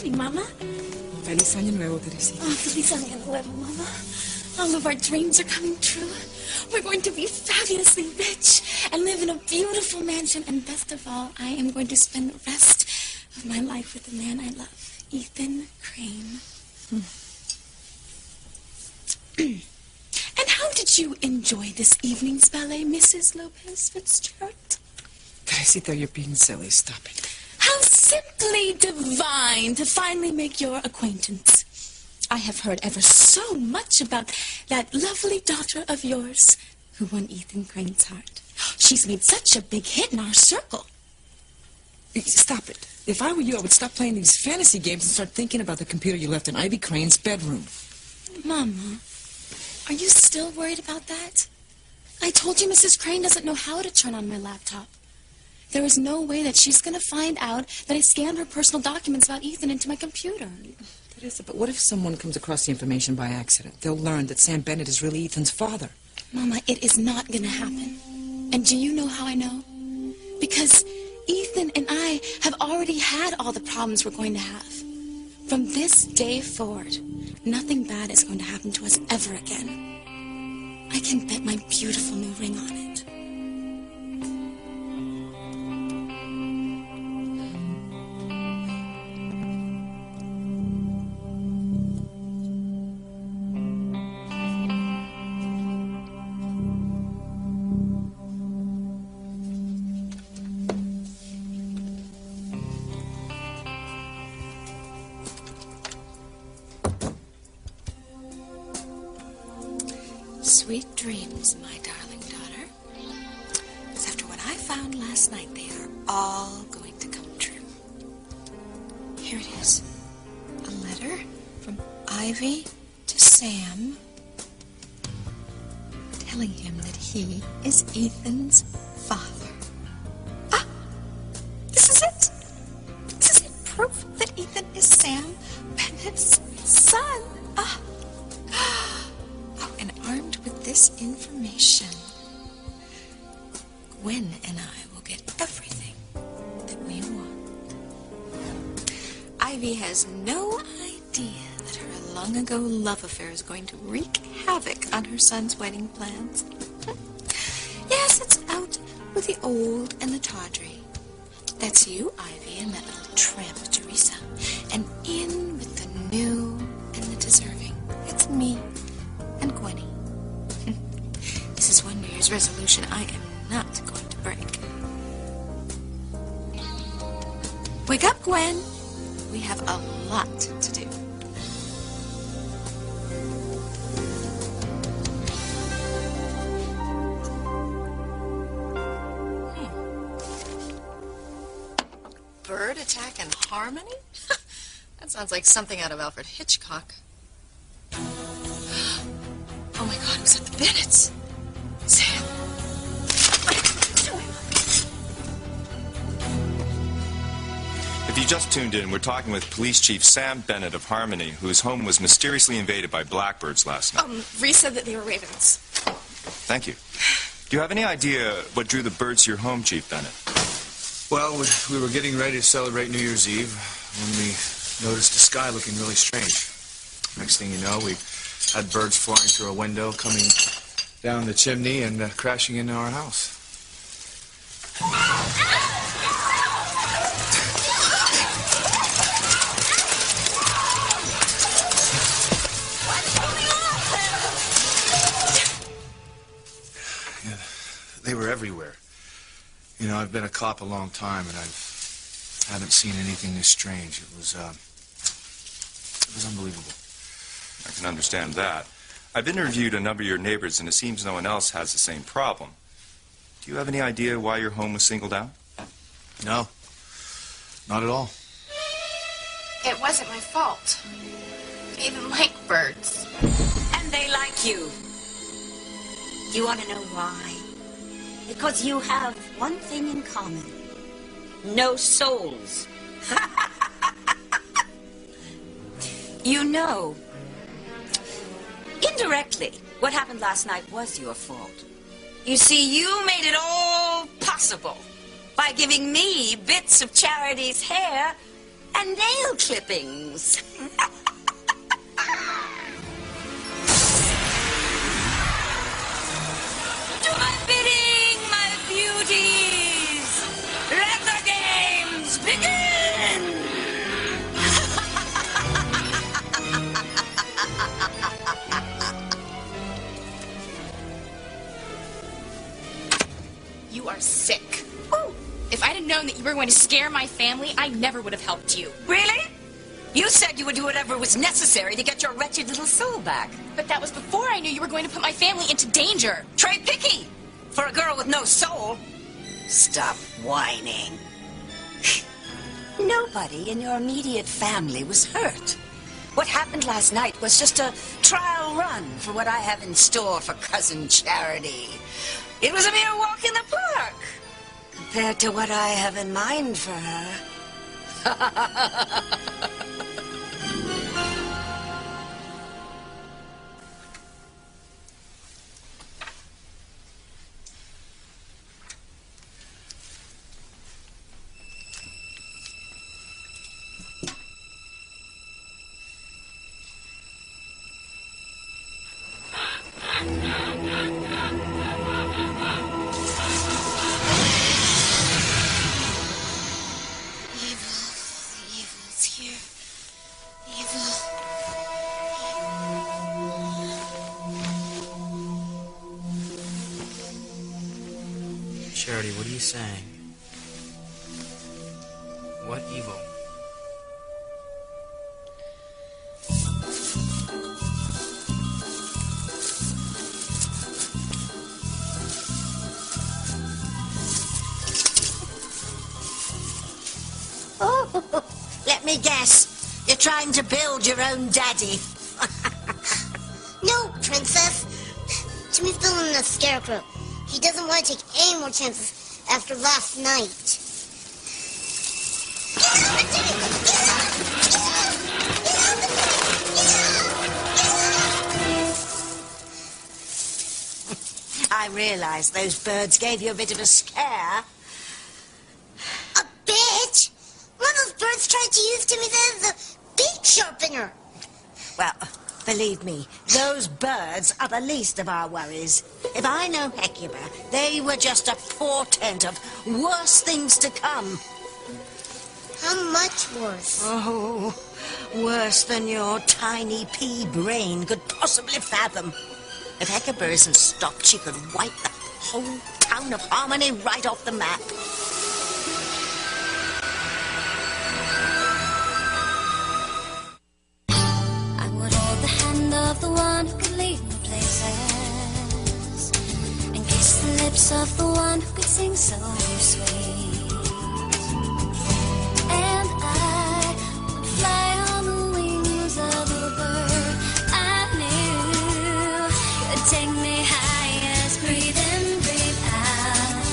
morning, Mama. Feliz año nuevo, Teresita. Oh, feliz año nuevo, Mama. All of our dreams are coming true. We're going to be fabulously rich and live in a beautiful mansion. And best of all, I am going to spend the rest of my life with the man I love, Ethan Crane. And how did you enjoy this evening's ballet, Mrs. Lopez Fitzgerald? Teresita, you're being silly. Stop it. How simply divine to finally make your acquaintance. I have heard ever so much about that lovely daughter of yours who won Ethan Crane's heart. She's made such a big hit in our circle. Stop it. If I were you, I would stop playing these fantasy games and start thinking about the computer you left in Ivy Crane's bedroom. Mama, are you still worried about that? I told you Mrs. Crane doesn't know how to turn on my laptop. There is no way that she's going to find out that I scanned her personal documents about Ethan into my computer. Teresa, but what if someone comes across the information by accident? They'll learn that Sam Bennett is really Ethan's father. Mama, it is not going to happen. And do you know how I know? Because Ethan and I have already had all the problems we're going to have. From this day forward, nothing bad is going to happen to us ever again. I can bet my beautiful new ring on it. Sweet dreams, my darling daughter. Because after what I found last night, they are all going to come true. Here it is. A letter from Ivy to Sam telling him that he is Ethan's father. Ah! This is it! This is it. Proof that Ethan is Sam Bennett's son. Ah! Armed with this information, Gwen and I will get everything that we want. Ivy has no idea that her long-ago love affair is going to wreak havoc on her son's wedding plans. Yes, it's out with the old and the tawdry. That's you, Ivy, and that little tramp, Teresa. And in with the new and the deserving. It's me and Gwenny. This is one New Year's resolution I am not going to break. Wake up, Gwen. We have a lot to do. Bird attack and harmony? That sounds like something out of Alfred Hitchcock. Oh my God, it was at the Bennetts. Sam. If you just tuned in, we're talking with Police Chief Sam Bennett of Harmony, whose home was mysteriously invaded by blackbirds last night. Reese said that they were ravens. Thank you. Do you have any idea what drew the birds to your home, Chief Bennett? Well, we were getting ready to celebrate New Year's Eve when we noticed the sky looking really strange. Next thing you know, we had birds flying through a window, coming down the chimney and crashing into our house. Yeah, they were everywhere. You know, I've been a cop a long time, and I haven't seen anything this strange. It was unbelievable. I can understand that. I've interviewed a number of your neighbors, and it seems no one else has the same problem. Do you have any idea why your home was singled out? No, not at all. It wasn't my fault. I even like birds. And they like you. Do you want to know why? Because you have one thing in common. No souls. You know, indirectly, what happened last night was your fault. You see, you made it all possible by giving me bits of Charity's hair and nail clippings. Do my bidding, my beauties! Let the games begin! You are sick. If I'd have known that you were going to scare my family, I never would have helped you. Really? You said you would do whatever was necessary to get your wretched little soul back. But that was before I knew you were going to put my family into danger. Trey Picky! For a girl with no soul. Stop whining. Nobody in your immediate family was hurt. What happened last night was just a trial run for what I have in store for Cousin Charity. It was a mere walk in the park compared to what I have in mind for her. Charity, what are you saying? What evil? Oh, let me guess. You're trying to build your own daddy. No, Princess. Jimmy's building a scarecrow. He doesn't want to take any more chances after last night. I realize those birds gave you a bit of a scare. A bit? One of those birds tried to use Timmy as a beak sharpener. Well, believe me, those birds are the least of our worries. If I know Hecuba, they were just a portent of worse things to come. How much worse? Oh, worse than your tiny pea brain could possibly fathom. If Hecuba isn't stopped, she could wipe the whole town of Harmony right off the map. I would hold the hand of the one who could lead me places, and kiss the lips of the one who could sing so sweet. And I would fly on the wings of a bird I knew could take me highest. Breathe in, breathe out.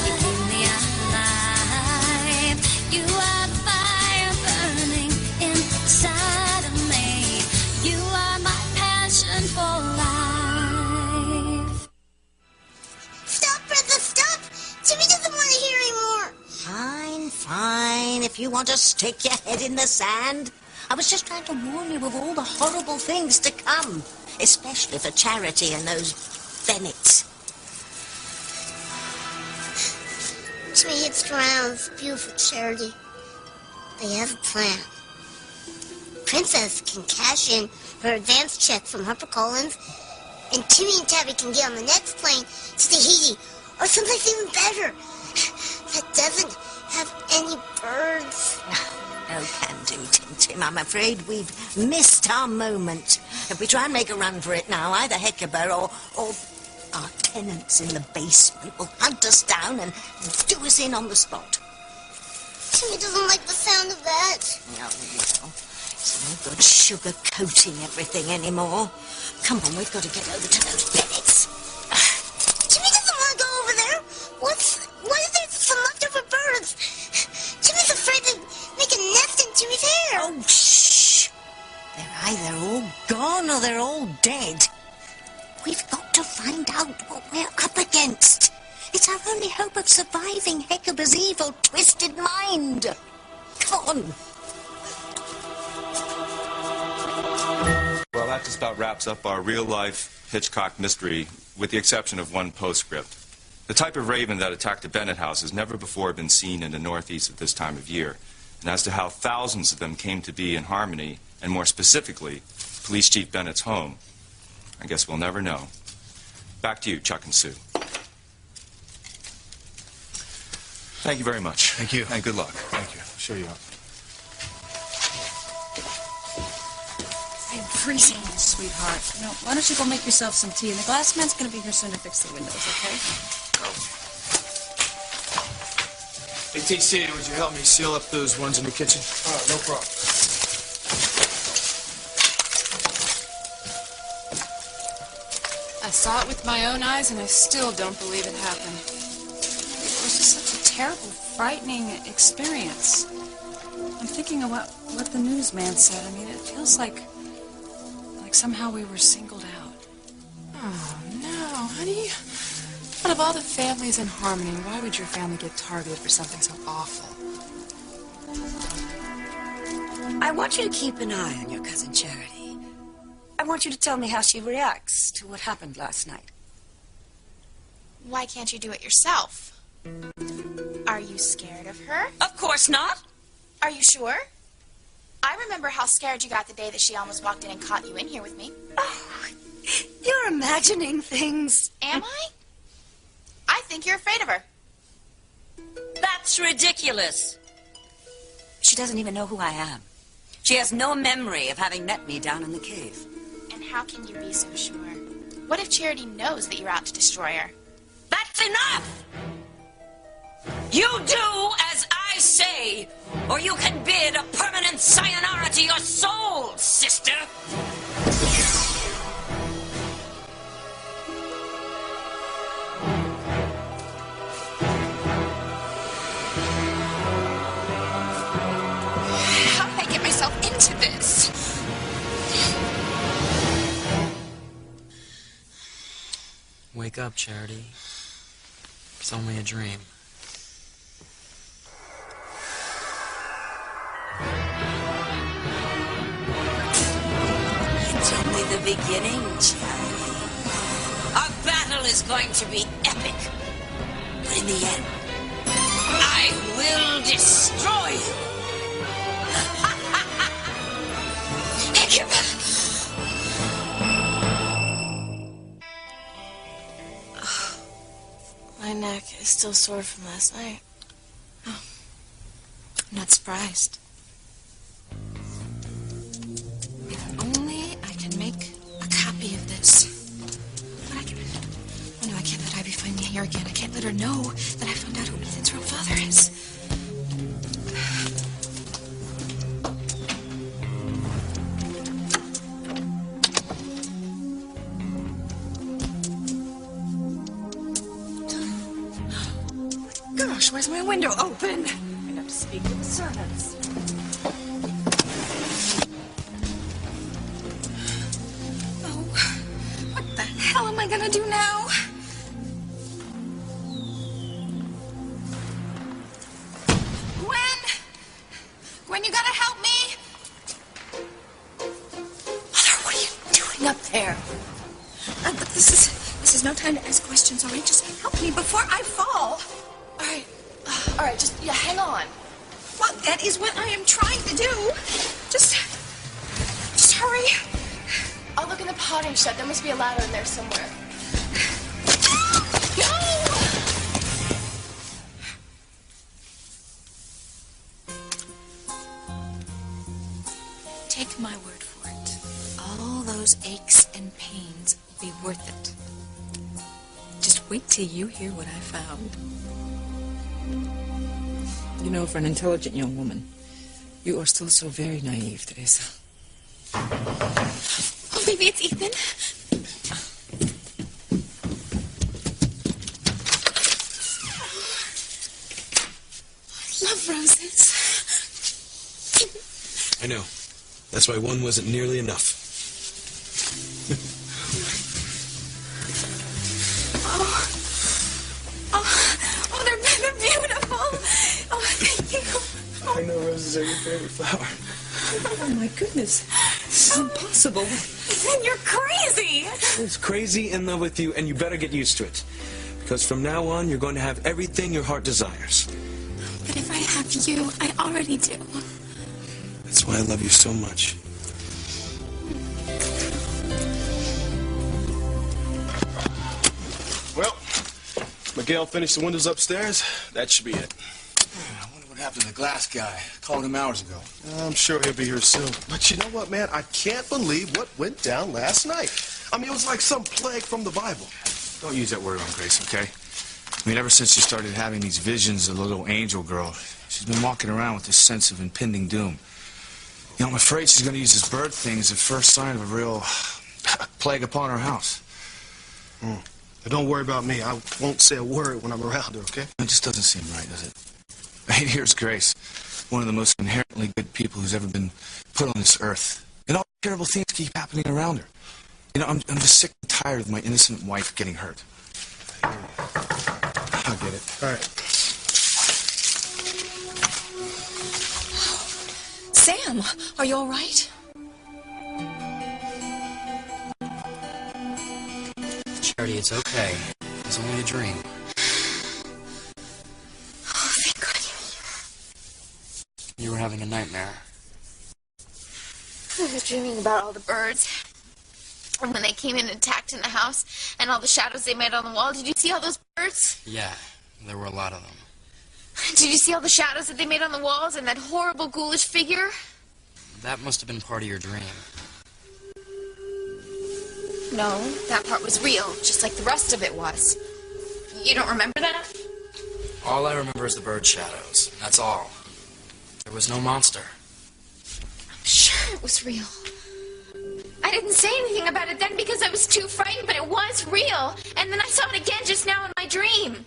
You keep me alive. You are the fire burning inside of me. You are my passion for life. Stop, Princess, stop! Jimmy doesn't want to hear anymore. Fine, fine. If you want to stick your head in the sand. I was just trying to warn you of all the horrible things to come. Especially for Charity and those Bennets. Jimmy hitched around with beautiful Charity. They have a plan. Princess can cash in her advance check from HarperCollins, and Timmy and Tabby can get on the next plane to Tahiti, or someplace even better that doesn't have any birds. No can do, Tim Tim. I'm afraid we've missed our moment. If we try and make a run for it now, either Hecuba or our tenants in the basement will hunt us down and do us in on the spot. Timmy doesn't like the sound of that. Oh, well, it's no good sugar-coating everything anymore. Come on, we've got to get over to those Bennets. Jimmy doesn't want to go over there. What if there's some leftover birds? Jimmy's afraid they make a nest in Jimmy's hair. Oh, shh! They're either all gone or they're all dead. We've got to find out what we're up against. It's our only hope of surviving Hecuba's evil, twisted mind. Come on. that just about wraps up our real-life Hitchcock mystery, with the exception of one postscript. The type of raven that attacked the Bennett house has never before been seen in the Northeast at this time of year. And as to how thousands of them came to be in Harmony, and more specifically, Police Chief Bennett's home, I guess we'll never know. Back to you, Chuck and Sue. Thank you very much. Thank you. And good luck. Thank you. I'll show you up. I'm freezing, sweetheart. You know, why don't you go make yourself some tea? And the glass man's going to be here soon to fix the windows, okay? Go. Hey, TC, would you help me seal up those ones in the kitchen? No problem. I saw it with my own eyes, and I still don't believe it happened. It was just such a terrible, frightening experience. I'm thinking of what the newsman said. I mean, it feels like somehow we were singled out. Oh, no, honey. Out of all the families in Harmony, why would your family get targeted for something so awful? I want you to keep an eye on your cousin Charity. I want you to tell me how she reacts to what happened last night. Why can't you do it yourself? Are you scared of her? Of course not. Are you sure? I remember how scared you got the day that she almost walked in and caught you in here with me. Oh, you're imagining things. Am I? I think you're afraid of her. That's ridiculous. She doesn't even know who I am. She has no memory of having met me down in the cave. And how can you be so sure? What if Charity knows that you're out to destroy her? That's enough! You do as I say, or you can bid a permanent sayonara to your soul, sister. How did I get myself into this? Wake up, Charity. It's only a dream. It's only the beginning, Charity. Our battle is going to be epic. But in the end, I will destroy you. Take it back. My neck is still sore from last night. Oh, I'm not surprised. If only I can make a copy of this. But I can't let Ivy find me here again. I can't let her know that I found out who Ethan's real father is. Gosh, where's my window open? I have to speak to the servants. Oh, what the hell am I gonna do now? Gwen, you gotta help me. Mother, what are you doing up there? Look, this is no time to ask questions, all right? Just help me before I fall. All right, just hang on. Well, that is what I am trying to do. Just hurry. I'll look in the potting shed. There must be a ladder in there somewhere. Take my word for it. All those aches and pains will be worth it. Just wait till you hear what I found. You know, for an intelligent young woman, you are still so very naive, Teresa. Oh, maybe it's Ethan. I love roses. I know. That's why one wasn't nearly enough. Oh, they're beautiful. Oh, thank you. I know roses are your favorite flower. Oh, my goodness. This is impossible. Then you're crazy. It's crazy in love with you, and you better get used to it. Because from now on, you're going to have everything your heart desires. But if I have you, I already do. That's why I love you so much. Well, Miguel finished the windows upstairs. That should be it. I wonder what happened to the glass guy. Called him hours ago. I'm sure he'll be here soon. But you know what, man? I can't believe what went down last night. I mean, it was like some plague from the Bible. Don't use that word on Grace, okay? I mean, ever since she started having these visions of the little angel girl, she's been walking around with this sense of impending doom. You know, I'm afraid she's going to use this bird thing as the first sign of a real plague upon her house. But don't worry about me. I won't say a word when I'm around her, okay? It just doesn't seem right, does it? Hey, here's Grace, one of the most inherently good people who's ever been put on this earth. And all the terrible things keep happening around her. You know, I'm just sick and tired of my innocent wife getting hurt. I'll get it. All right. Sam, are you all right? Charity, it's okay. It's only a dream. Oh, thank God You were having a nightmare. I was dreaming about all the birds. And when they came in and attacked in the house, and all the shadows they made on the wall. Did you see all those birds? Yeah, there were a lot of them. Did you see all the shadows that they made on the walls and that horrible ghoulish figure? That must have been part of your dream. No, that part was real, just like the rest of it was. You don't remember that? All I remember is the bird shadows. That's all. There was no monster. I'm sure it was real. I didn't say anything about it then because I was too frightened, but it was real. And then I saw it again just now in my dream.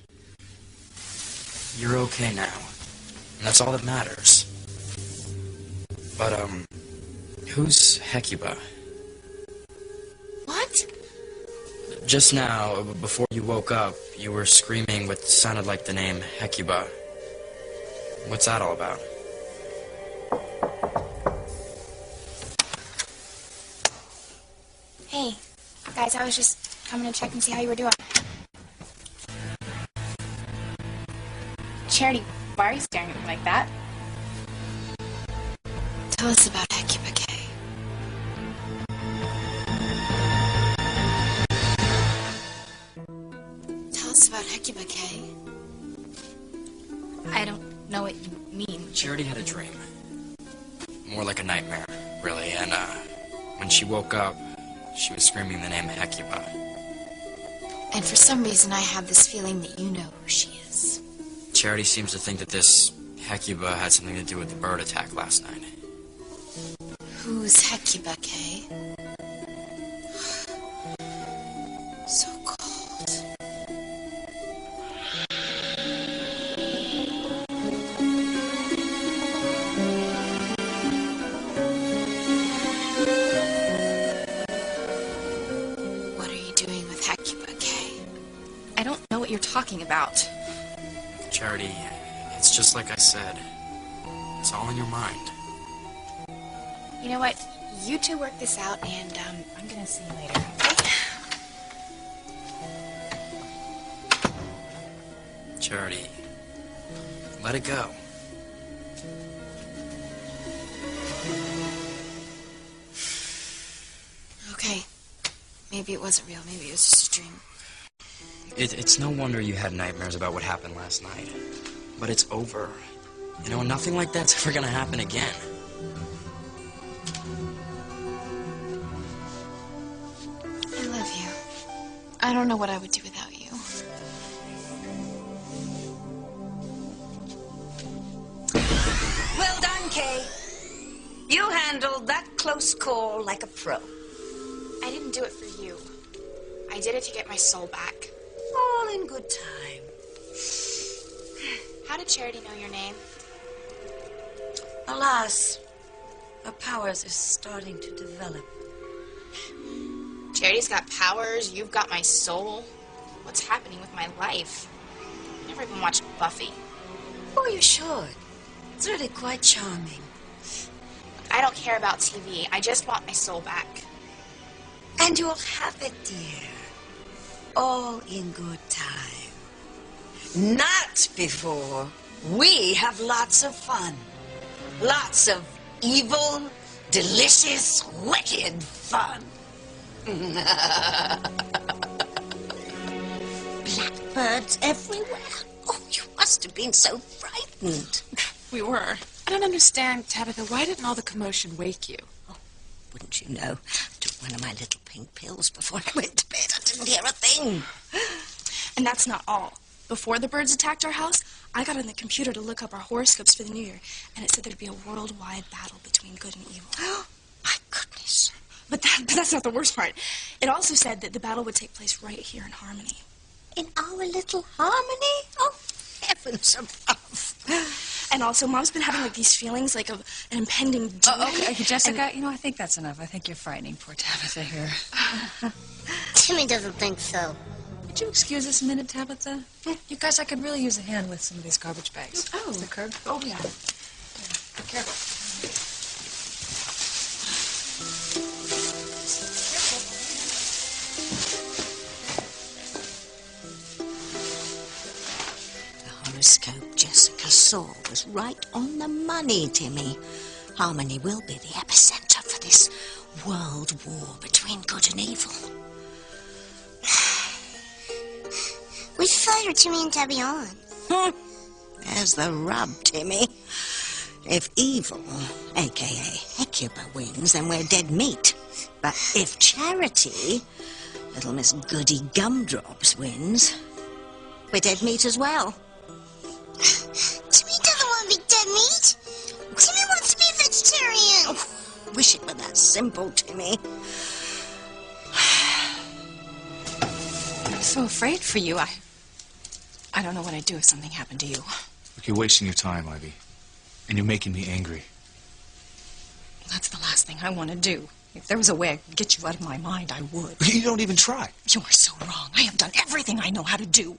You're okay now. And that's all that matters. But, who's Hecuba? What? Just now, before you woke up, you were screaming what sounded like the name Hecuba. What's that all about? Hey, guys, I was just coming to check and see how you were doing. Charity, why are you staring at me like that? Tell us about Hecuba Kay. Tell us about Hecuba Kay. I don't know what you mean. Charity had a dream. More like a nightmare, really, and, when she woke up, she was screaming the name Hecuba. And for some reason, I have this feeling that you know who she is. Charity seems to think that this Hecuba had something to do with the bird attack last night. Who's Hecuba Kay? So cold. What are you doing with Hecuba Kay? I don't know what you're talking about. Charity, it's just like I said. It's all in your mind. You know what? You two work this out, and, I'm gonna see you later, okay? Charity, let it go. Okay. Maybe it wasn't real. Maybe it was just a dream. It's no wonder you had nightmares about what happened last night. But it's over. You know, nothing like that's ever gonna happen again. I love you. I don't know what I would do without you. Well done, Kay. You handled that close call like a pro. I didn't do it for you. I did it to get my soul back. All in good time. How did Charity know your name? Alas, her powers are starting to develop. Charity's got powers, you've got my soul. What's happening with my life? I never even watched Buffy. Oh, you should. It's really quite charming. I don't care about TV. I just want my soul back. And you'll have it, dear. All in good time. Not before we have lots of fun. Lots of evil, delicious, wicked fun. Blackbirds everywhere. Oh, you must have been so frightened. We were. I don't understand, Tabitha. Why didn't all the commotion wake you? Wouldn't you know? I took one of my little pink pills before I went to bed. I didn't hear a thing. And that's not all. Before the birds attacked our house, I got on the computer to look up our horoscopes for the new year, and it said there'd be a worldwide battle between good and evil. My goodness. But that's not the worst part. It also said that the battle would take place right here in Harmony. In our little Harmony? Oh, heavens above. And also, Mom's been having, like, these feelings, like, of an impending doom. Okay, Jessica, you know, I think that's enough. I think you're frightening poor Tabitha here. Timmy doesn't think so. Would you excuse us a minute, Tabitha? You guys, I could really use a hand with some of these garbage bags. Oh. Mr. Kirk? Oh, yeah. Be careful. The horoscope Jessica saw was right on the money, Timmy. Harmony will be the epicenter for this world war between good and evil. We should fire Timmy and Debbie on. There's the rub, Timmy. If evil, a.k.a. Hecuba, wins, then we're dead meat. But if Charity, little Miss Goody Gumdrops, wins, we're dead meat as well. Timmy doesn't want to be dead meat. Timmy wants to be a vegetarian. Oh, wish it were that simple, Timmy. I'm so afraid for you. I don't know what I'd do if something happened to you. Look, you're wasting your time, Ivy. And you're making me angry. That's the last thing I want to do. If there was a way I could get you out of my mind, I would. You don't even try. You are so wrong. I have done everything I know how to do.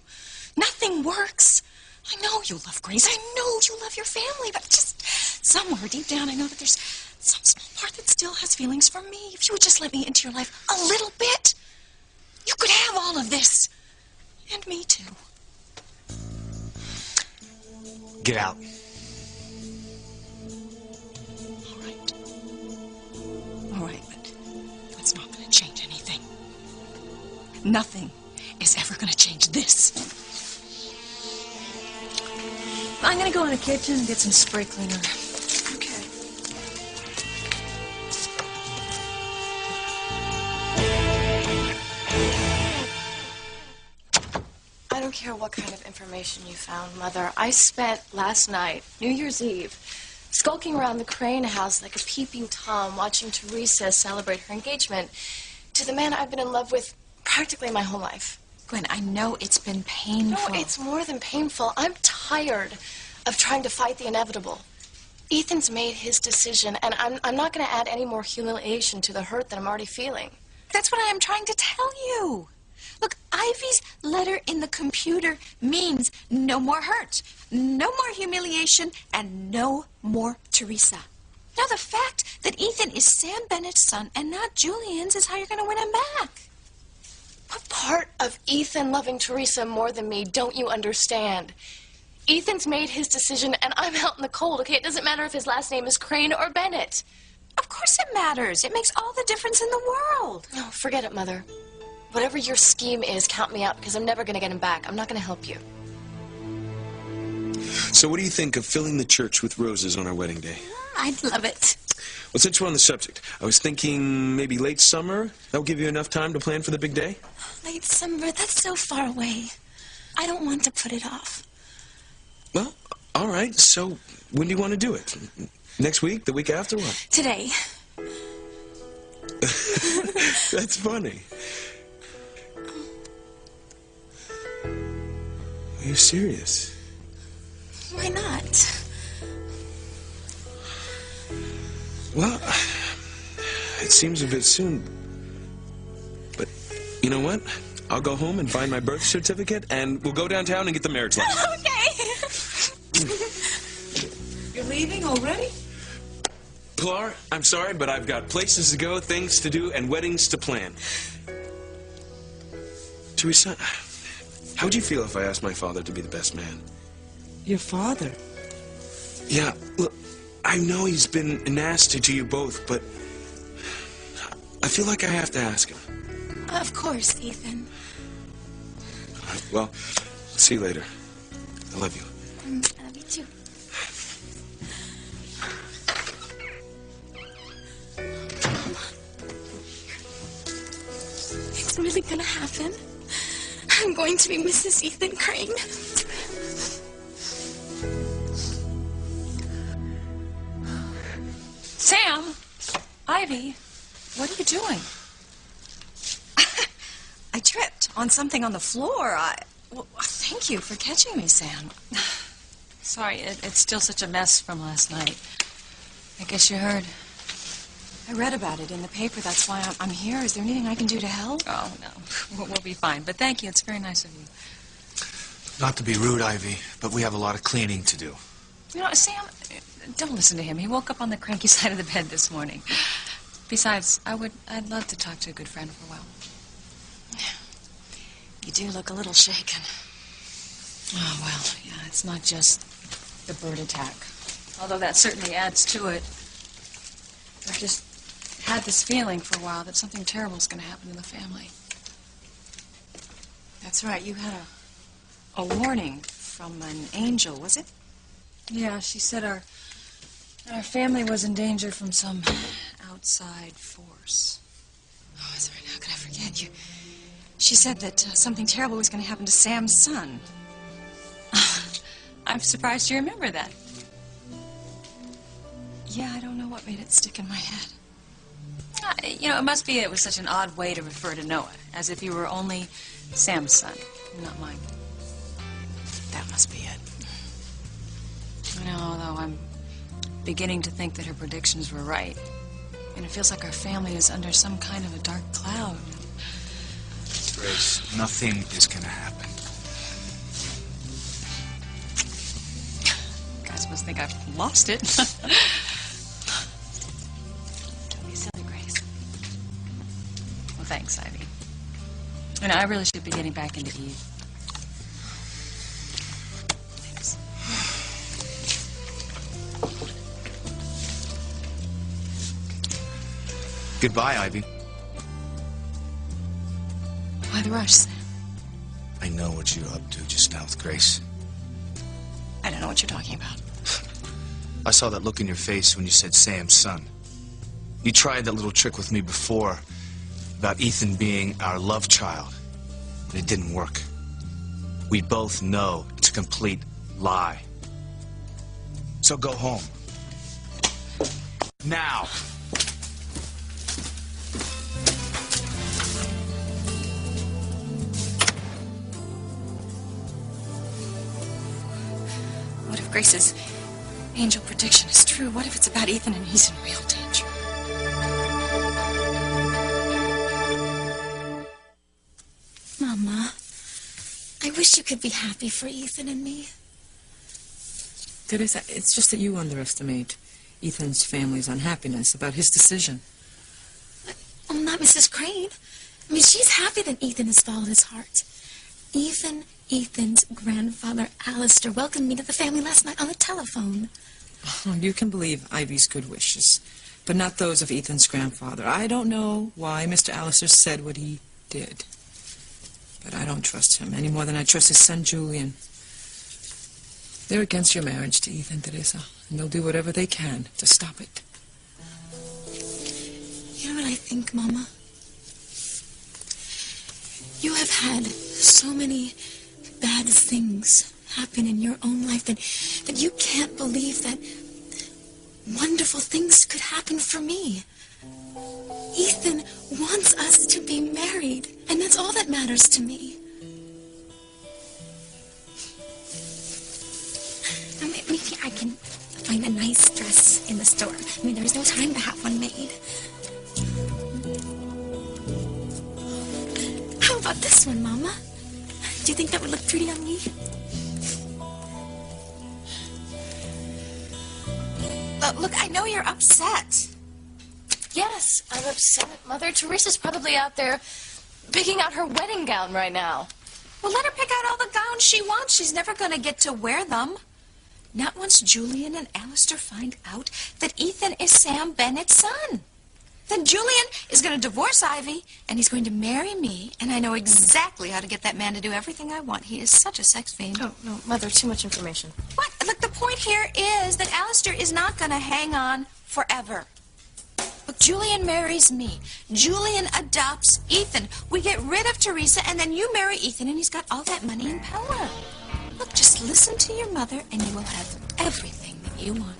Nothing works. I know you love Grace. I know you love your family, but just somewhere deep down, I know that there's some small part that still has feelings for me. If you would just let me into your life a little bit, you could have all of this. And me too. Get out. All right, but that's not going to change anything. Nothing is ever going to change this. I'm going to go in the kitchen and get some spray cleaner. Okay. I don't care what kind of information you found, Mother. I spent last night, New Year's Eve, skulking around the Crane house like a peeping Tom, watching Teresa celebrate her engagement to the man I've been in love with practically my whole life. Gwen, I know it's been painful. No, it's more than painful. I'm tired of trying to fight the inevitable. Ethan's made his decision, and I'm not going to add any more humiliation to the hurt that I'm already feeling. That's what I am trying to tell you. Look, Ivy's letter in the computer means no more hurt, no more humiliation, and no more Teresa. Now, the fact that Ethan is Sam Bennett's son and not Julian's is how you're going to win him back. What part of Ethan loving Teresa more than me don't you understand? Ethan's made his decision, and I'm out in the cold, okay? It doesn't matter if his last name is Crane or Bennett. Of course it matters. It makes all the difference in the world. No, forget it, Mother. Whatever your scheme is, count me out, because I'm never going to get him back. I'm not going to help you. So what do you think of filling the church with roses on our wedding day? I'd love it. Well, since we're on the subject, I was thinking maybe late summer. That'll give you enough time to plan for the big day? Late summer, that's so far away. I don't want to put it off. Well, all right. So when do you want to do it? Next week? The week after? What? Today. That's funny. Are you serious? Why not? Well, it seems a bit soon. But you know what? I'll go home and find my birth certificate, and we'll go downtown and get the marriage license. Okay. You're leaving already? Pilar, I'm sorry, but I've got places to go, things to do, and weddings to plan. Teresa, how would you feel if I asked my father to be the best man? Your father? Yeah, look, I know he's been nasty to you both, but I feel like I have to ask him. Of course, Ethan. All right, well, see you later. I love you. I love you too. It's really gonna happen. I'm going to be Mrs. Ethan Crane. Sam! Ivy, what are you doing? I tripped on something on the floor. Well, thank you for catching me, Sam. Sorry, it's still such a mess from last night. I guess you heard. I read about it in the paper. That's why I'm here. Is there anything I can do to help? Oh, no. We'll be fine. But thank you. It's very nice of you. Not to be rude, Ivy, but we have a lot of cleaning to do. You know, Sam, don't listen to him. He woke up on the cranky side of the bed this morning. Besides, I'd love to talk to a good friend for a while. You do look a little shaken. Oh, well, yeah, it's not just the bird attack. Although that certainly adds to it. I've just had this feeling for a while that something terrible is going to happen in the family. That's right, you had a warning from an angel, was it? Yeah, she said our family was in danger from some outside force. Oh, that's right, how could I forget you? She said that something terrible was going to happen to Sam's son. I'm surprised you remember that. Yeah, I don't know what made it stick in my head. You know, it must be it was such an odd way to refer to Noah, as if you were only Sam's son, not mine. That must be it. I know, although I'm beginning to think that her predictions were right. And it feels like our family is under some kind of a dark cloud. Grace, nothing is gonna happen. You guys must think I've lost it. Don't be silly, Grace. Well, thanks, Ivy. And I really should be getting back into Eve. Thanks. Goodbye, Ivy. Why the rush, Sam? I know what you're up to just now with Grace. I don't know what you're talking about. I saw that look in your face when you said Sam's son. You tried that little trick with me before about Ethan being our love child, but it didn't work. We both know it's a complete lie. So go home. Now. What if Grace's angel prediction is true? What if it's about Ethan and he's in real danger? Mama, I wish you could be happy for Ethan and me. Teresa, it's just that you underestimate Ethan's family's unhappiness about his decision. Oh, not Mrs. Crane. I mean, she's happy that Ethan has followed his heart. Even Ethan's grandfather, Alistair, welcomed me to the family last night on the telephone. Oh, you can believe Ivy's good wishes, but not those of Ethan's grandfather. I don't know why Mr. Alistair said what he did, but I don't trust him any more than I trust his son, Julian. They're against your marriage to Ethan, Teresa, and they'll do whatever they can to stop it. You know what I think, Mama? You have had so many bad things happen in your own life that you can't believe that wonderful things could happen for me. Ethan wants us to be married, and that's all that matters to me. Now, maybe I can find a nice dress in the store. I mean, there's no time to have one made. How about this one, Mama? Do you think that would look pretty on me? Look, I know you're upset. Yes, I'm upset, Mother. Teresa's probably out there picking out her wedding gown right now. Well, let her pick out all the gowns she wants. She's never going to get to wear them. Not once Julian and Alistair find out that Ethan is Sam Bennett's son. Then Julian is going to divorce Ivy, and he's going to marry me, and I know exactly how to get that man to do everything I want. He is such a sex fiend. Oh, no, Mother, too much information. What? Look, the point here is that Alistair is not going to hang on forever. Look, Julian marries me. Julian adopts Ethan. We get rid of Teresa, and then you marry Ethan, and he's got all that money and power. Look, just listen to your mother, and you will have everything that you want.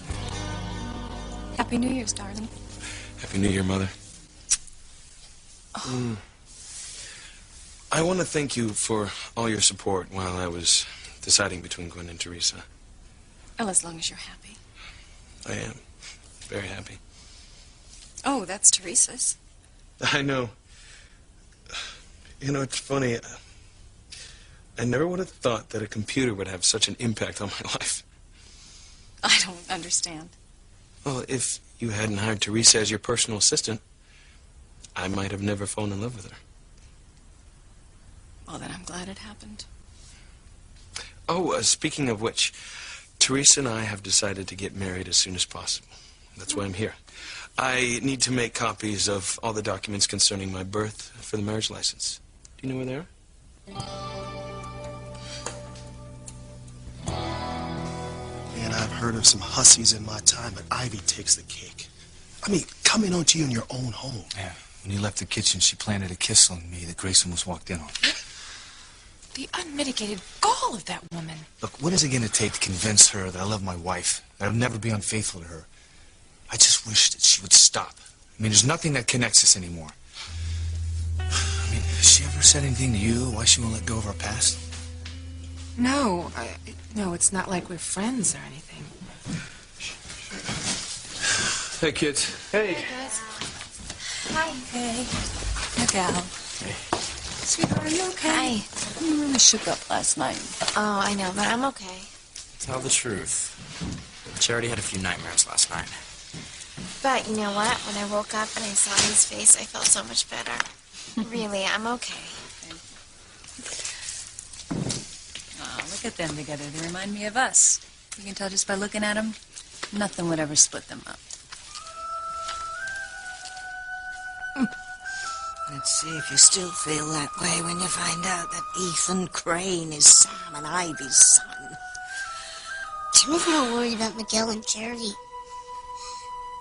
Happy New Year's, darling. Happy New Year, Mother. I want to thank you for all your support while I was deciding between Gwen and Teresa. Well, as long as you're happy. I am. Very happy. Oh, that's Teresa's. I know. You know, it's funny. I never would have thought that a computer would have such an impact on my life. I don't understand. Well, if you hadn't hired Teresa as your personal assistant, I might have never fallen in love with her. Well, then I'm glad it happened. Oh, speaking of which, Teresa and I have decided to get married as soon as possible. That's why I'm here. I need to make copies of all the documents concerning my birth for the marriage license. Do you know where they are? Man, I've heard of some hussies in my time, but Ivy takes the cake. I mean, coming on to you in your own home. Yeah, when you left the kitchen, she planted a kiss on me that Grace almost walked in on. The unmitigated gall of that woman. Look, what is it going to take to convince her that I love my wife, that I'll never be unfaithful to her? I just wish that she would stop. I mean, there's nothing that connects us anymore. I mean, has she ever said anything to you why she won't let go of our past? No, no, it's not like we're friends or anything. Hey, kids. Hey. Hi. Hey. Look, Al. Hey. Sweetheart, are you okay? Hi. You really shook up last night. Oh, I know, but I'm okay. Tell the truth. Charity had a few nightmares last night. But you know what? When I woke up and I saw his face, I felt so much better. Really, I'm okay. Oh, look at them together. They remind me of us. You can tell just by looking at them, nothing would ever split them up. Let's see if you still feel that way when you find out that Ethan Crane is Sam and Ivy's son. Timmy's not worried about Miguel and Charity.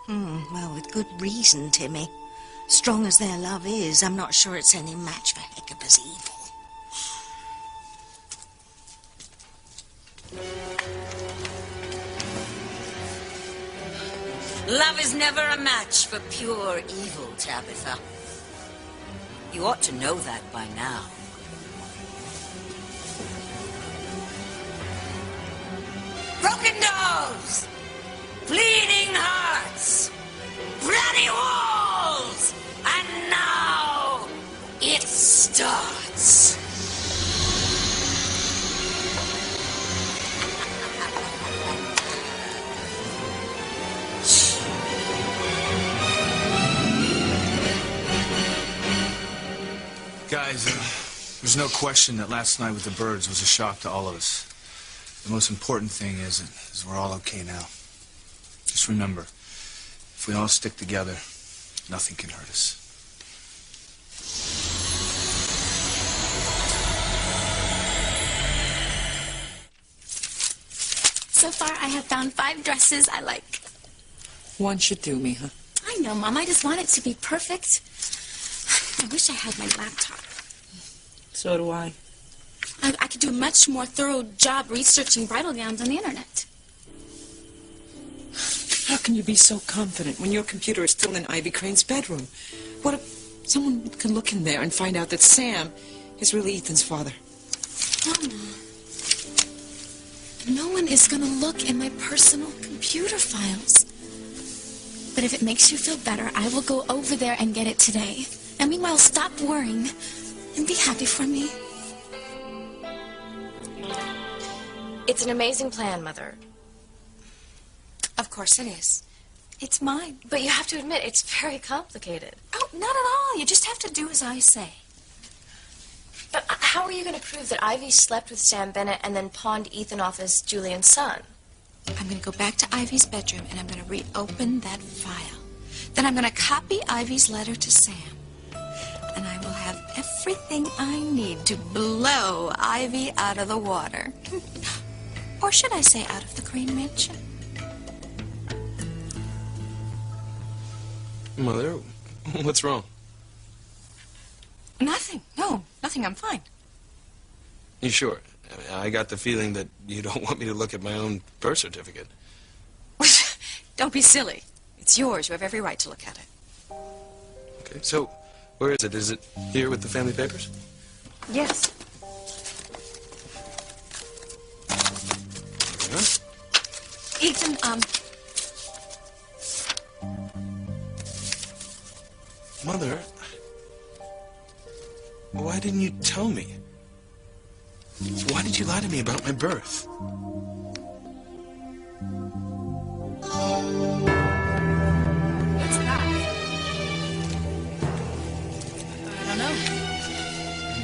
Well, with good reason, Timmy. Strong as their love is, I'm not sure it's any match for Hecuba's evil. Love is never a match for pure evil, Tabitha. You ought to know that by now. Broken nose! Bleeding hearts! Bloody walls! And now it starts. Guys, there's no question that last night with the birds was a shock to all of us. The most important thing is we're all okay now. Just remember, if we all stick together, nothing can hurt us. So far, I have found 5 dresses I like. One should do, Mija. I know, Mom. I just want it to be perfect. I wish I had my laptop. So do I. I could do a much more thorough job researching bridal gowns on the internet. How can you be so confident when your computer is still in Ivy Crane's bedroom? What if someone can look in there and find out that Sam is really Ethan's father? Mama, no one is going to look in my personal computer files. But if it makes you feel better, I will go over there and get it today. And meanwhile, stop worrying and be happy for me. It's an amazing plan, Mother. Of course it is. It's mine. But you have to admit, it's very complicated. Oh, not at all. You just have to do as I say. But how are you going to prove that Ivy slept with Sam Bennett and then pawned Ethan off as Julian's son? I'm going to go back to Ivy's bedroom and I'm going to reopen that file. Then I'm going to copy Ivy's letter to Sam. And I will have everything I need to blow Ivy out of the water. Or should I say out of the Crane Mansion? Mother, what's wrong? Nothing. No, nothing. I'm fine. You sure? I got the feeling that you don't want me to look at my own birth certificate. Don't be silly. It's yours. You have every right to look at it. Okay, so where is it? Is it here with the family papers? Yes. Ethan, Mother, why didn't you tell me? Why did you lie to me about my birth? What's that? I don't know.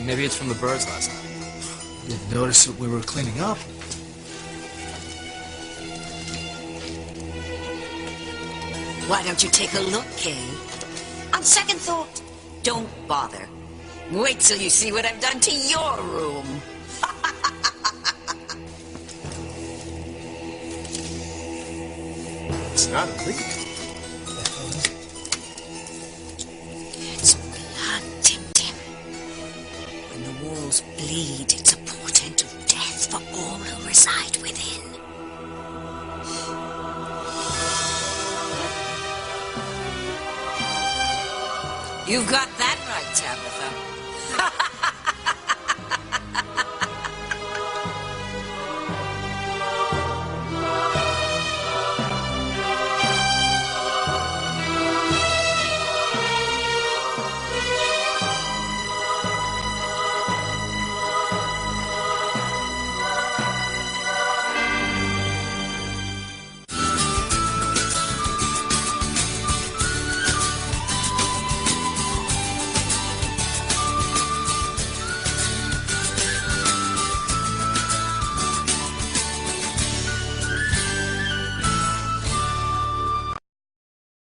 Maybe it's from the birds last night. Didn't notice that we were cleaning up. Why don't you take a look, Kay? On second thought, don't bother. Wait till you see what I've done to your room. It's not a leak. It's blood, Tim Tim. When the walls bleed, it's a portent of death for all who reside within. You've got that right, Tabitha.